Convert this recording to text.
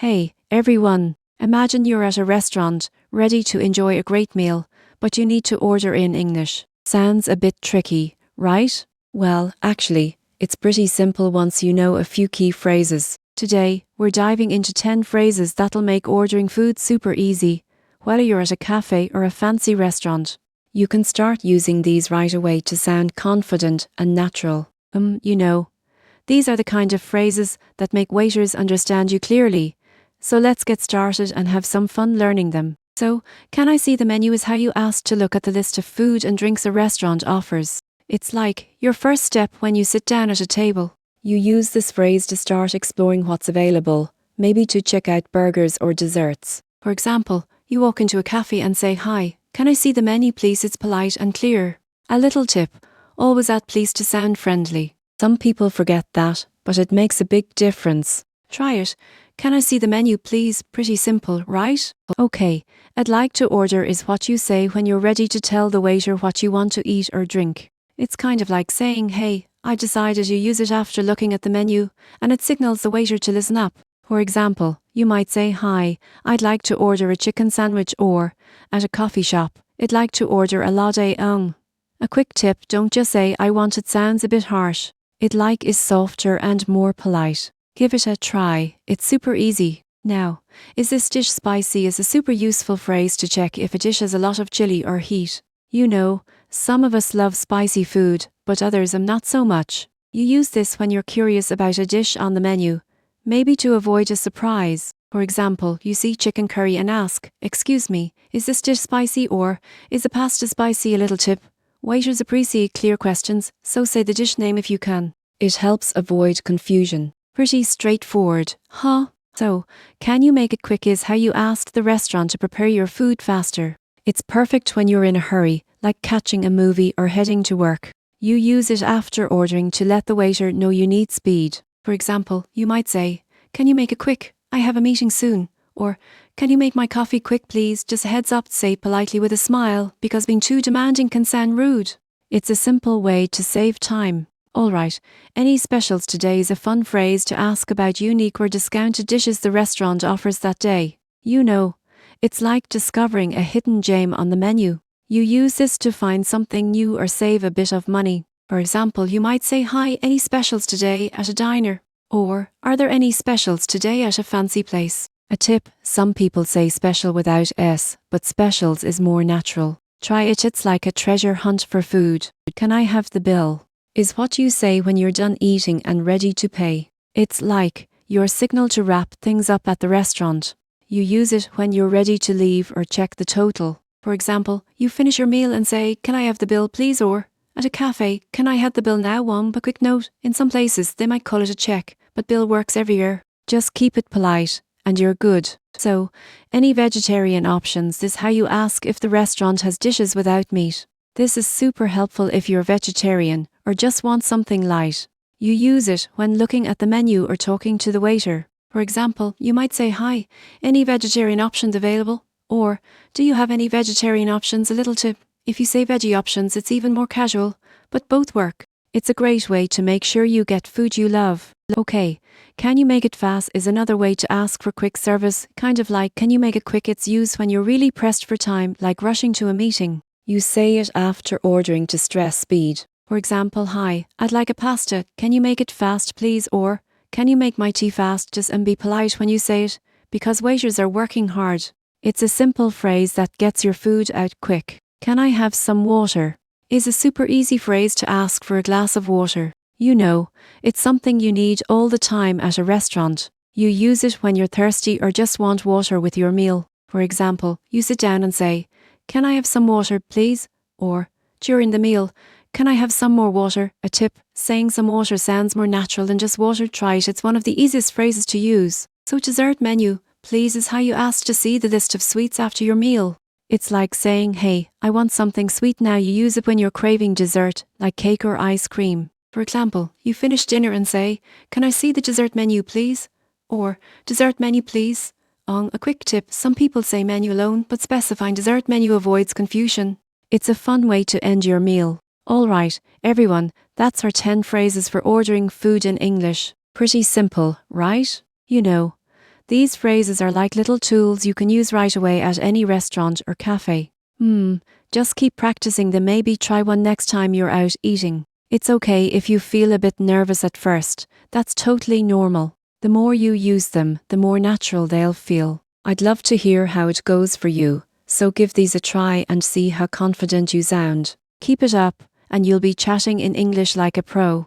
Hey, everyone. Imagine you're at a restaurant, ready to enjoy a great meal, but you need to order in English. Sounds a bit tricky, right? Well, actually, it's pretty simple once you know a few key phrases. Today, we're diving into 10 phrases that'll make ordering food super easy, whether you're at a cafe or a fancy restaurant. You can start using these right away to sound confident and natural. These are the kind of phrases that make waiters understand you clearly. So let's get started and have some fun learning them. So, can I see the menu is how you ask to look at the list of food and drinks a restaurant offers. It's like your first step when you sit down at a table. You use this phrase to start exploring what's available, maybe to check out burgers or desserts. For example, you walk into a cafe and say, "Hi, can I see the menu please?" It's polite and clear. A little tip, always add please to sound friendly. Some people forget that, but it makes a big difference. Try it. Can I see the menu please? Pretty simple, right? Okay, I'd like to order is what you say when you're ready to tell the waiter what you want to eat or drink. It's kind of like saying, "Hey, I decided." You use it after looking at the menu, and it signals the waiter to listen up. For example, you might say, "Hi, I'd like to order a chicken sandwich," or, at a coffee shop, "I'd like to order a latte." A quick tip, don't just say, "I want." It sounds a bit harsh. "I'd like" is softer and more polite. Give it a try, it's super easy. Now, is this dish spicy? Is a super useful phrase to check if a dish has a lot of chili or heat. Some of us love spicy food, but others not so much. You use this when you're curious about a dish on the menu, maybe to avoid a surprise. For example, you see chicken curry and ask, "Excuse me, is this dish spicy?" or "Is the pasta spicy?" A little tip. Waiters appreciate clear questions, so say the dish name if you can. It helps avoid confusion. Pretty straightforward, huh? So, can you make it quick is how you ask the restaurant to prepare your food faster. It's perfect when you're in a hurry, like catching a movie or heading to work. You use it after ordering to let the waiter know you need speed. For example, you might say, "Can you make it quick? I have a meeting soon." Or, "Can you make my coffee quick please?" Just a heads up, say politely with a smile, because being too demanding can sound rude. It's a simple way to save time. Alright, any specials today is a fun phrase to ask about unique or discounted dishes the restaurant offers that day. It's like discovering a hidden gem on the menu. You use this to find something new or save a bit of money. For example, you might say, "Hi, any specials today at a diner?" Or, "Are there any specials today at a fancy place?" A tip, some people say special without S, but specials is more natural. Try it, it's like a treasure hunt for food. "Can I have the bill?" is what you say when you're done eating and ready to pay. It's like your signal to wrap things up at the restaurant. You use it when you're ready to leave or check the total. For example, you finish your meal and say, "Can I have the bill please?" Or, at a cafe, "Can I have the bill now?" But quick note, in some places they might call it a check, but bill works everywhere. Just keep it polite, and you're good. So, any vegetarian options? This is how you ask if the restaurant has dishes without meat. This is super helpful if you're vegetarian or just want something light. You use it when looking at the menu or talking to the waiter. For example, you might say, "Hi, any vegetarian options available?" Or, "Do you have any vegetarian options?" A little tip, if you say veggie options, it's even more casual, but both work. It's a great way to make sure you get food you love. Okay, "Can you make it fast?" is another way to ask for quick service, kind of like, "Can you make it quick?" It's used when you're really pressed for time, like rushing to a meeting. You say it after ordering to stress speed. For example, "Hi, I'd like a pasta. Can you make it fast please?" Or, "Can you make my tea fast?" Just be polite when you say it, because waiters are working hard. It's a simple phrase that gets your food out quick. "Can I have some water?" is a super easy phrase to ask for a glass of water. It's something you need all the time at a restaurant. You use it when you're thirsty or just want water with your meal. For example, you sit down and say, "Can I have some water please?" Or, during the meal, "Can I have some more water?" A tip, saying some water sounds more natural than just water. Try it, it's one of the easiest phrases to use. So dessert menu, please is how you ask to see the list of sweets after your meal. It's like saying, "Hey, I want something sweet now." You use it when you're craving dessert, like cake or ice cream. For example, you finish dinner and say, "Can I see the dessert menu please?" Or, "Dessert menu please." A quick tip, some people say menu alone, but specifying dessert menu avoids confusion. It's a fun way to end your meal. Alright, everyone, that's our 10 phrases for ordering food in English. Pretty simple, right? These phrases are like little tools you can use right away at any restaurant or cafe. Just keep practicing them. Maybe try one next time you're out eating. It's okay if you feel a bit nervous at first. That's totally normal. The more you use them, the more natural they'll feel. I'd love to hear how it goes for you, so give these a try and see how confident you sound. Keep it up, and you'll be chatting in English like a pro.